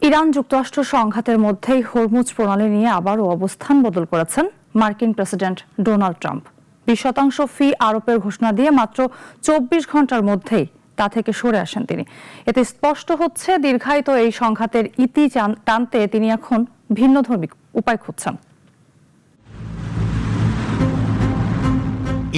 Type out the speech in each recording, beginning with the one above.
Iran যুক্তরাষ্ট্র সংঘাতের মধ্যেই হরমুজ প্রণালী নিয়ে আবারও অবস্থান বদল করেছেন মার্কিন প্রেসিডেন্ট ডোনাল্ড ট্রাম্প। 20% ফি আরোপের ঘোষণা দিয়ে মাত্র 24 ঘন্টার মধ্যেই তা থেকে সরে আসেন তিনি। এতে স্পষ্ট হচ্ছে দীর্ঘায়িত এই সংঘাতের ইতি টানতে তিনি এখন ভিন্নধর্মী উপায় খুঁজছেন।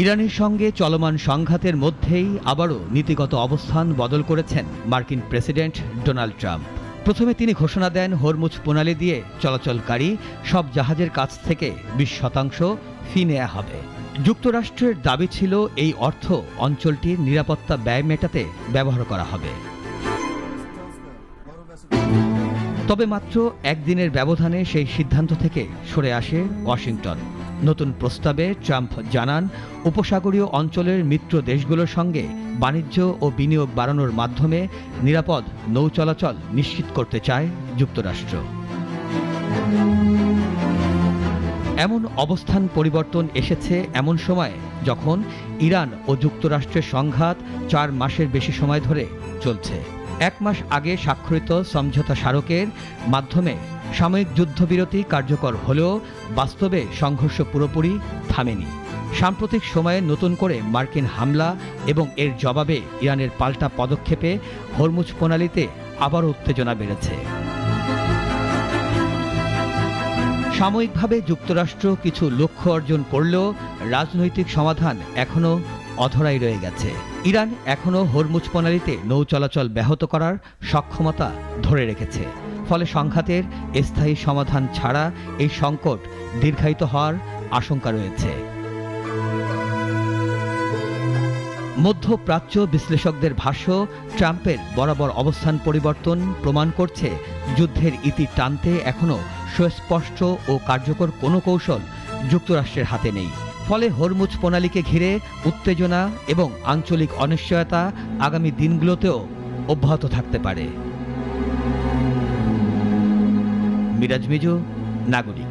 ইরানের সঙ্গে চলমান সংঘাতের মধ্যেই আবারও নীতিগত অবস্থান বদল করেছেন মার্কিন প্রেসিডেন্ট ডোনাল্ড ট্রাম্প। প্রথমে তিনি ঘোষণা দেন হরমুজ প্রণালী দিয়ে চলাচলকারী সব জাহাজের কাছ থেকে 20% ফি নেওয়া হবে। যুক্তরাষ্ট্রের দাবি ছিল এই অর্থ অঞ্চলটির নিরাপত্তা ব্যয় মেটাতে ব্যবহার করা হবে। তবে মাত্র একদিনের ব্যবধানে সেই সিদ্ধান্ত থেকে সরে আসে ওয়াশিংটন। নতুন প্রস্তাবে ট্রাম্প জানান, উপসাগরীয় অঞ্চলের মিত্র দেশগুলোর সঙ্গে বাণিজ্য ও বিনিয়োগ বাড়ানোর মাধ্যমে নিরাপদ নৌ চলাচল নিশ্চিত করতে চায় যুক্তরাষ্ট্র। এমন অবস্থান পরিবর্তন এসেছে এমন সময় যখন ইরান ও যুক্তরাষ্ট্রের সংঘাত 4 মাসের বেশি সময় ধরে চলছে। 1 মাস আগে স্বাক্ষরিত সমঝোতা স্মারকের মাধ্যমে সাময়িক যুদ্ধবিরতি কার্যকর হলেও বাস্তবে সংঘর্ষ পুরোপুরি থামেনি। সাম্প্রতিক সময়ে নতুন করে মার্কিন হামলা এবং এর জবাবে ইরানের পাল্টা পদক্ষেপে হরমুজ প্রণালীতে আবারও উত্তেজনা বেড়েছে। সাময়িকভাবে যুক্তরাষ্ট্র কিছু লক্ষ্য অর্জন করলেও রাজনৈতিক সমাধান এখনও অধরাই রয়ে গেছে। ইরান এখনও হরমুজ প্রণালীতে নৌ চলাচল ব্যাহত করার সক্ষমতা ধরে রেখেছে। ফলে সংঘাতের স্থায়ী সমাধান ছাড়া এই সংকট দীর্ঘায়িত হওয়ার আশঙ্কা রয়েছে। মধ্যপ্রাচ্য বিশ্লেষকদের ভাষ্য, ট্রাম্পের বরাবর অবস্থান পরিবর্তন প্রমাণ করছে যুদ্ধের ইতি টানতে এখনও সুস্পষ্ট ও কার্যকর কোনো কৌশল যুক্তরাষ্ট্রের হাতে নেই। ফলে হরমুজ প্রণালীকে ঘিরে উত্তেজনা এবং আঞ্চলিক অনিশ্চয়তা আগামী দিনগুলোতেও অব্যাহত থাকতে পারে। মিরাজ মিজু, নাগরিক।